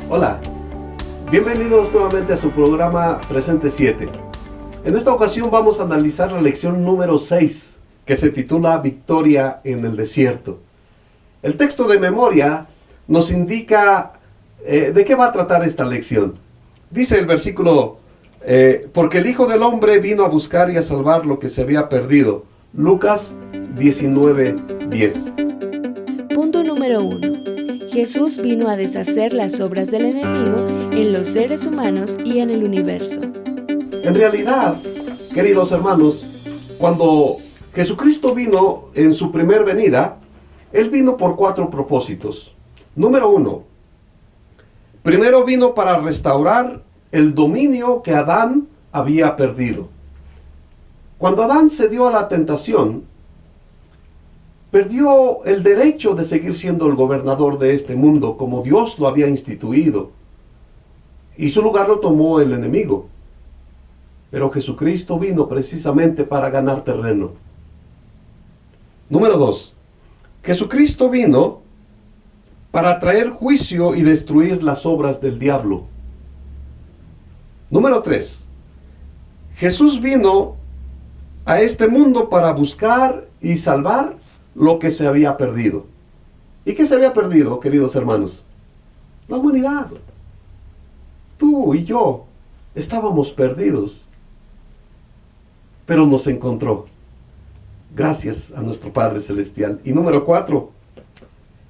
Hola, bienvenidos nuevamente a su programa Presente 7. En esta ocasión vamos a analizar la lección número 6, que se titula Victoria en el desierto. El texto de memoria nos indica de qué va a tratar esta lección. Dice el versículo, porque el Hijo del Hombre vino a buscar y a salvar lo que se había perdido. Lucas 19:10. Punto número 1. Jesús vino a deshacer las obras del enemigo en los seres humanos y en el universo. En realidad, queridos hermanos, cuando Jesucristo vino en su primer venida, Él vino por 4 propósitos. Número 1. Primero vino para restaurar el dominio que Adán había perdido. Cuando Adán cedió a la tentación, perdió el derecho de seguir siendo el gobernador de este mundo como Dios lo había instituido. Y su lugar lo tomó el enemigo. Pero Jesucristo vino precisamente para ganar terreno. Número 2. Jesucristo vino para traer juicio y destruir las obras del diablo. Número 3. Jesús vino a este mundo para buscar y salvar lo que se había perdido. ¿Y qué se había perdido, queridos hermanos? La humanidad. Tú y yo estábamos perdidos, pero nos encontró, gracias a nuestro Padre Celestial. Y número 4,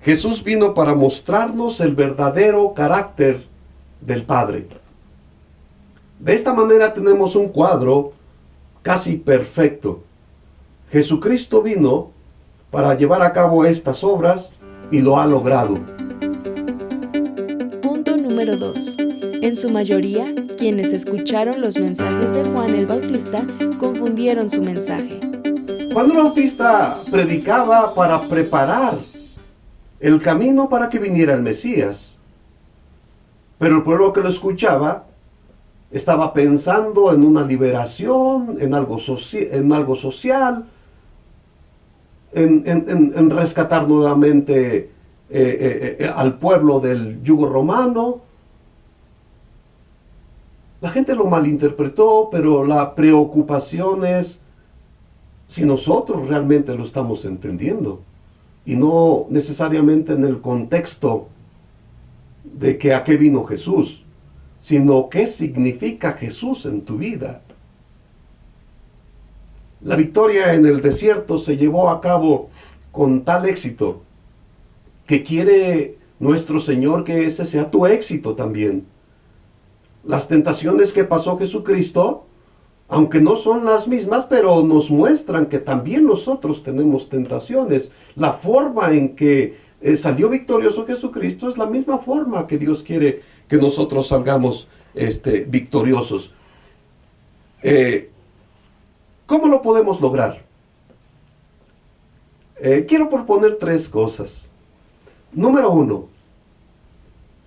Jesús vino para mostrarnos el verdadero carácter del Padre. De esta manera tenemos un cuadro casi perfecto. Jesucristo vino para llevar a cabo estas obras y lo ha logrado. Punto número 2. En su mayoría, quienes escucharon los mensajes de Juan el Bautista confundieron su mensaje. Juan el Bautista predicaba para preparar el camino para que viniera el Mesías. Pero el pueblo que lo escuchaba estaba pensando en una liberación, en algo social, en rescatar nuevamente al pueblo del yugo romano. La gente lo malinterpretó, pero la preocupación es si nosotros realmente lo estamos entendiendo y no necesariamente en el contexto de que a qué vino Jesús, sino qué significa Jesús en tu vida. La victoria en el desierto se llevó a cabo con tal éxito que quiere nuestro Señor que ese sea tu éxito también. Las tentaciones que pasó Jesucristo, aunque no son las mismas, pero nos muestran que también nosotros tenemos tentaciones. La forma en que salió victorioso Jesucristo es la misma forma que Dios quiere que nosotros salgamos victoriosos. ¿Cómo lo podemos lograr? Quiero proponer 3 cosas. Número 1,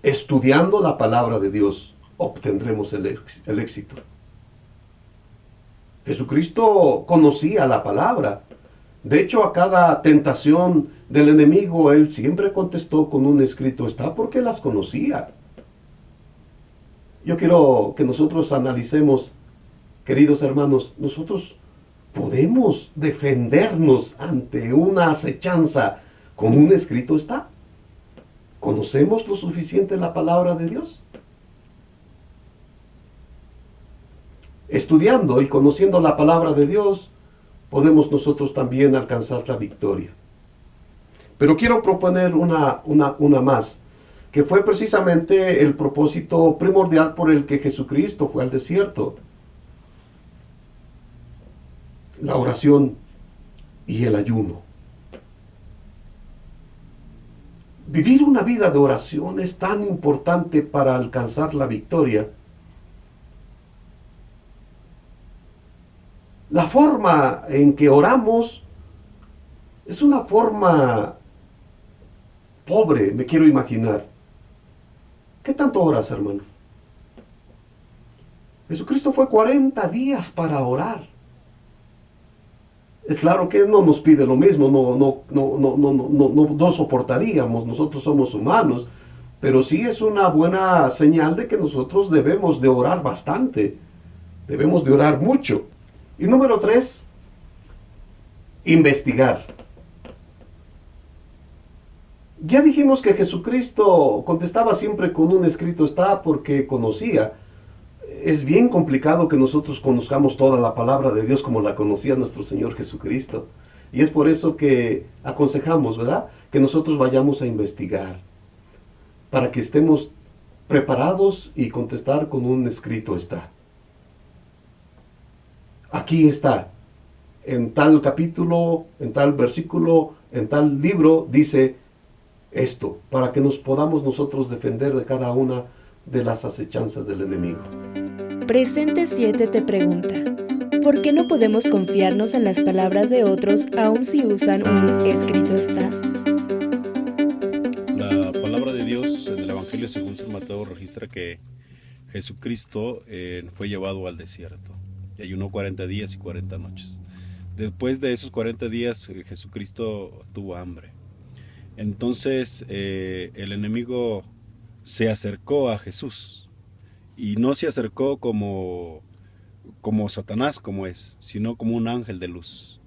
estudiando la palabra de Dios, obtendremos el éxito. Jesucristo conocía la palabra. De hecho, a cada tentación del enemigo, Él siempre contestó con un escrito está, porque las conocía. Yo quiero que nosotros analicemos, queridos hermanos, nosotros podemos defendernos ante una acechanza con un escrito está. ¿Conocemos lo suficiente la palabra de Dios? Estudiando y conociendo la palabra de Dios, podemos nosotros también alcanzar la victoria. Pero quiero proponer una más, que fue precisamente el propósito primordial por el que Jesucristo fue al desierto. La oración y el ayuno. Vivir una vida de oración es tan importante para alcanzar la victoria. La forma en que oramos es una forma pobre, me quiero imaginar. ¿Qué tanto oras, hermano? Jesucristo fue 40 días para orar. Es claro que Él no nos pide lo mismo, no soportaríamos, nosotros somos humanos, pero sí es una buena señal de que nosotros debemos de orar bastante, debemos de orar mucho. Y número 3, investigar. Ya dijimos que Jesucristo contestaba siempre con un escrito está porque conocía. Es bien complicado que nosotros conozcamos toda la palabra de Dios como la conocía nuestro Señor Jesucristo. Y es por eso que aconsejamos, ¿verdad?, que nosotros vayamos a investigar, para que estemos preparados y contestar con un escrito está. Aquí está, en tal capítulo, en tal versículo, en tal libro, dice esto, para que nos podamos nosotros defender de cada una de las acechanzas del enemigo. Presente 7 te pregunta, ¿por qué no podemos confiarnos en las palabras de otros aun si usan un escrito está? La palabra de Dios en el Evangelio según San Mateo registra que Jesucristo fue llevado al desierto y ayunó 40 días y 40 noches. Después de esos 40 días Jesucristo tuvo hambre. Entonces el enemigo se acercó a Jesús y no se acercó como Satanás como es, sino como un ángel de luz.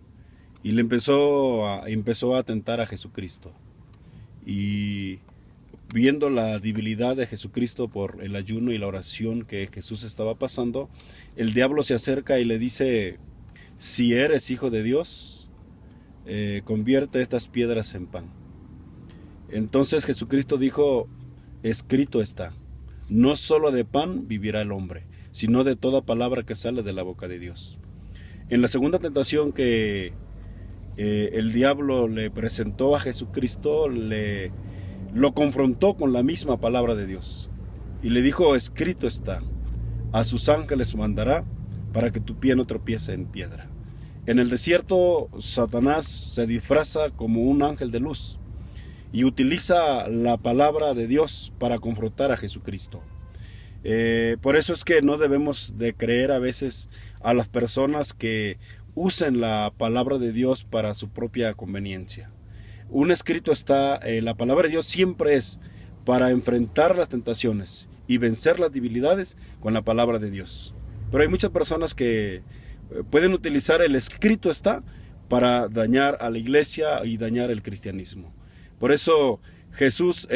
Y le empezó a tentar a Jesucristo. Y viendo la debilidad de Jesucristo por el ayuno y la oración que Jesús estaba pasando, el diablo se acerca y le dice, si eres hijo de Dios, convierte estas piedras en pan. Entonces Jesucristo dijo, escrito está, no solo de pan vivirá el hombre, sino de toda palabra que sale de la boca de Dios. En la segunda tentación que el diablo le presentó a Jesucristo, lo confrontó con la misma palabra de Dios y le dijo, escrito está, a sus ángeles mandará para que tu pie no tropiece en piedra. En el desierto Satanás se disfraza como un ángel de luz y utiliza la palabra de Dios para confrontar a Jesucristo. Por eso es que no debemos de creer a veces a las personas que usen la palabra de Dios para su propia conveniencia. Un escrito está, la palabra de Dios siempre es para enfrentar las tentaciones y vencer las debilidades con la palabra de Dios. Pero hay muchas personas que pueden utilizar el escrito está para dañar a la iglesia y dañar el cristianismo. Por eso Jesús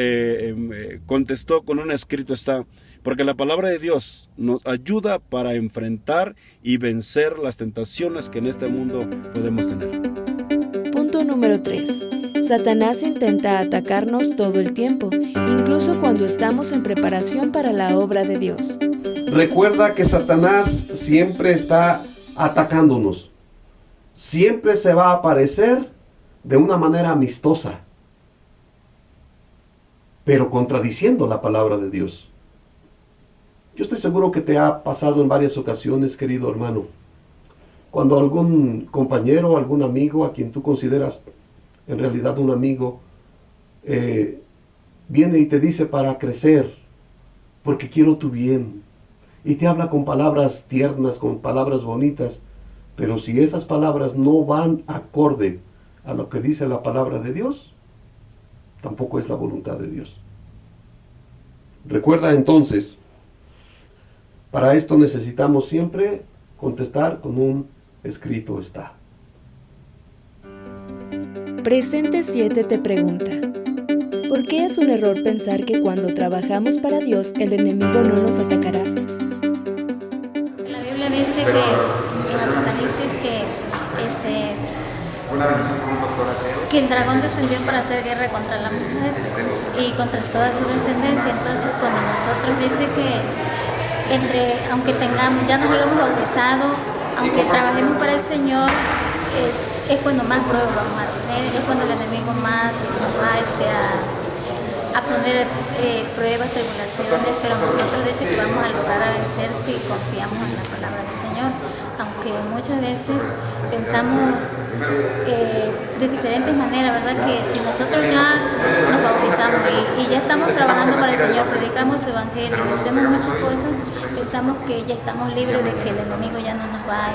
contestó con un escrito está, porque la palabra de Dios nos ayuda para enfrentar y vencer las tentaciones que en este mundo podemos tener. Punto número 3. Satanás intenta atacarnos todo el tiempo, incluso cuando estamos en preparación para la obra de Dios. Recuerda que Satanás siempre está atacándonos. Siempre se va a aparecer de una manera amistosa, pero contradiciendo la palabra de Dios. Yo estoy seguro que te ha pasado en varias ocasiones, querido hermano, cuando algún compañero, algún amigo a quien tú consideras en realidad un amigo, viene y te dice para crecer, porque quiero tu bien, y te habla con palabras tiernas, con palabras bonitas, pero si esas palabras no van acorde a lo que dice la palabra de Dios, tampoco es la voluntad de Dios. Recuerda entonces, para esto necesitamos siempre contestar con un escrito está. Presente 7 te pregunta, ¿por qué es un error pensar que cuando trabajamos para Dios el enemigo no nos atacará? La Biblia dice que en Apocalipsis que el dragón descendió para hacer guerra contra la mujer y contra toda su descendencia. Entonces cuando nosotros dice que aunque ya nos hayamos bautizado, aunque trabajemos para el Señor, es cuando más pruebas vamos a tener, es cuando el enemigo más nos va a poner pruebas, tribulaciones, pero nosotros dice que vamos a lograr a vencer si confiamos en la palabra del Señor, aunque muchas veces pensamos de diferentes maneras, ¿verdad? Que si nosotros ya nos bautizamos y ya estamos trabajando para el Señor, predicamos su evangelio, hacemos muchas cosas, pensamos que ya estamos libres de que el enemigo ya no nos va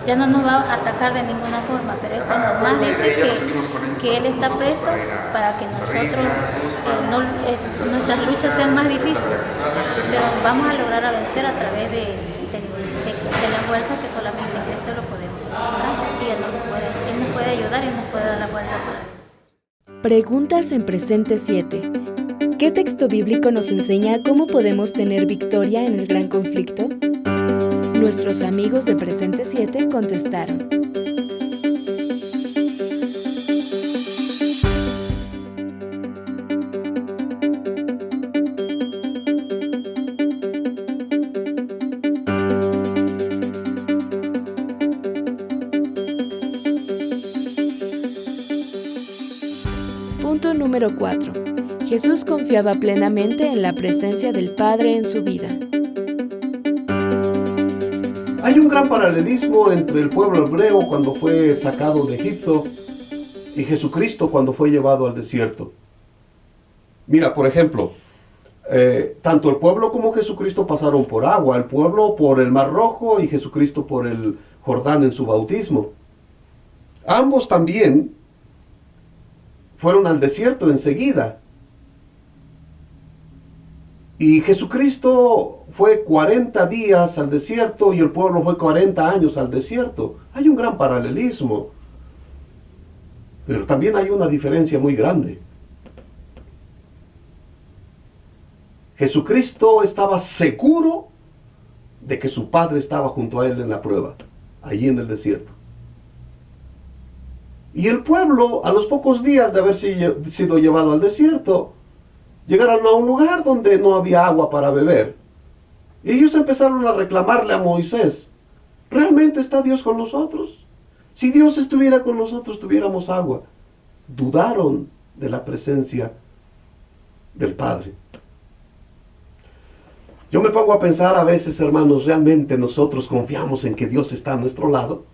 ya no nos va a atacar de ninguna forma, pero es cuando más dice que Él está presto para que nosotros, nuestras luchas sean más difíciles, pero vamos a lograr a vencer a través de la fuerza que solamente en Cristo lo podemos encontrar, y Él nos puede ayudar y nos puede dar la fuerza para vencer. Preguntas en presente 7. ¿Qué texto bíblico nos enseña cómo podemos tener victoria en el gran conflicto? Nuestros amigos de presente 7 contestaron. Punto número 4. Jesús confiaba plenamente en la presencia del Padre en su vida. Hay un gran paralelismo entre el pueblo hebreo cuando fue sacado de Egipto y Jesucristo cuando fue llevado al desierto. Mira, por ejemplo, tanto el pueblo como Jesucristo pasaron por agua, el pueblo por el Mar Rojo y Jesucristo por el Jordán en su bautismo. Ambos también fueron al desierto enseguida. Y Jesucristo fue 40 días al desierto y el pueblo fue 40 años al desierto. Hay un gran paralelismo. Pero también hay una diferencia muy grande. Jesucristo estaba seguro de que su Padre estaba junto a él en la prueba, allí en el desierto. Y el pueblo, a los pocos días de haber sido llevado al desierto, llegaron a un lugar donde no había agua para beber. Y ellos empezaron a reclamarle a Moisés: ¿realmente está Dios con nosotros? Si Dios estuviera con nosotros, tuviéramos agua. Dudaron de la presencia del Padre. Yo me pongo a pensar a veces, hermanos, ¿realmente nosotros confiamos en que Dios está a nuestro lado?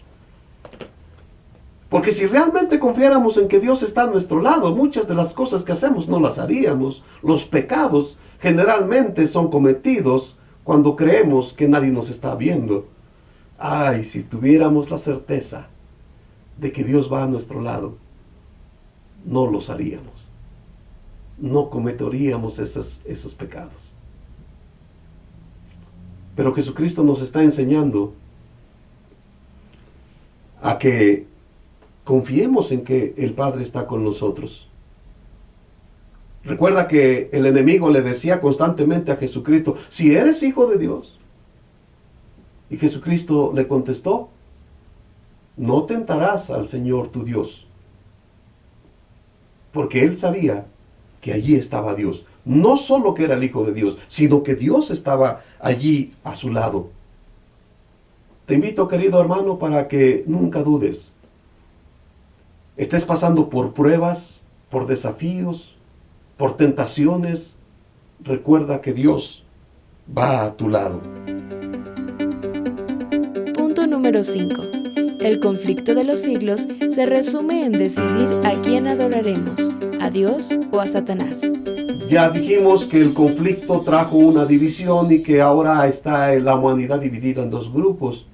Porque si realmente confiáramos en que Dios está a nuestro lado, muchas de las cosas que hacemos no las haríamos. Los pecados generalmente son cometidos cuando creemos que nadie nos está viendo. Ay, si tuviéramos la certeza de que Dios va a nuestro lado, no los haríamos. No cometeríamos esos pecados. Pero Jesucristo nos está enseñando a que confiemos en que el Padre está con nosotros. Recuerda que el enemigo le decía constantemente a Jesucristo: si eres hijo de Dios. Y Jesucristo le contestó: no tentarás al Señor tu Dios. Porque él sabía que allí estaba Dios. No solo que era el Hijo de Dios, sino que Dios estaba allí a su lado. Te invito, querido hermano, para que nunca dudes. Estés pasando por pruebas, por desafíos, por tentaciones, recuerda que Dios va a tu lado. Punto número 5. El conflicto de los siglos se resume en decidir a quién adoraremos, a Dios o a Satanás. Ya dijimos que el conflicto trajo una división y que ahora está la humanidad dividida en dos grupos.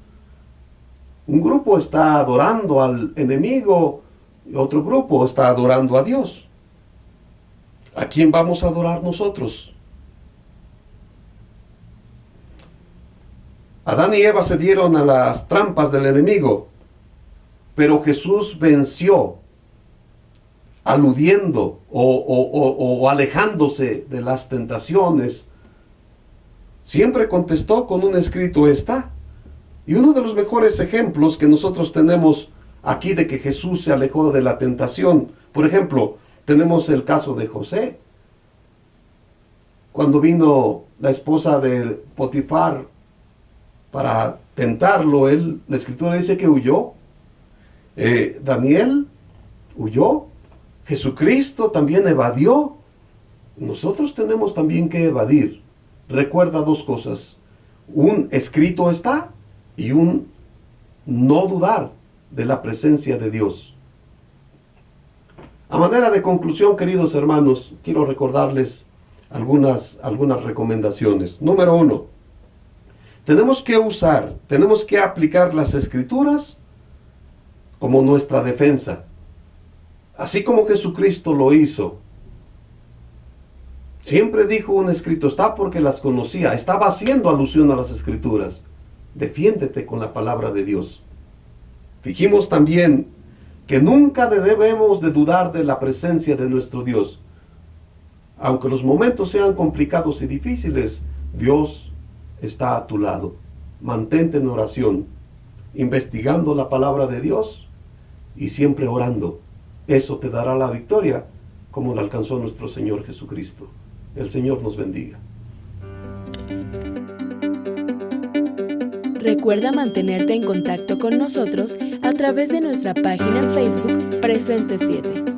Un grupo está adorando al enemigo y otro grupo está adorando a Dios. ¿A quién vamos a adorar nosotros? Adán y Eva se dieron a las trampas del enemigo, pero Jesús venció, aludiendo o alejándose de las tentaciones. Siempre contestó: con un escrito está. Y uno de los mejores ejemplos que nosotros tenemos aquí de que Jesús se alejó de la tentación, por ejemplo, tenemos el caso de José. Cuando vino la esposa de Potifar para tentarlo, la Escritura dice que huyó. Daniel huyó. Jesucristo también evadió. Nosotros tenemos también que evadir. Recuerda dos cosas: un escrito está y un no dudar de la presencia de Dios. A manera de conclusión, queridos hermanos, quiero recordarles algunas recomendaciones. Número 1. Tenemos que aplicar las Escrituras como nuestra defensa. Así como Jesucristo lo hizo. Siempre dijo un escrito está porque las conocía. Estaba haciendo alusión a las Escrituras. Defiéndete con la palabra de Dios. Dijimos también que nunca debemos de dudar de la presencia de nuestro Dios. Aunque los momentos sean complicados y difíciles, Dios está a tu lado. Mantente en oración, investigando la palabra de Dios y siempre orando. Eso te dará la victoria como la alcanzó nuestro Señor Jesucristo. El Señor nos bendiga. Recuerda mantenerte en contacto con nosotros a través de nuestra página en Facebook Presente 7.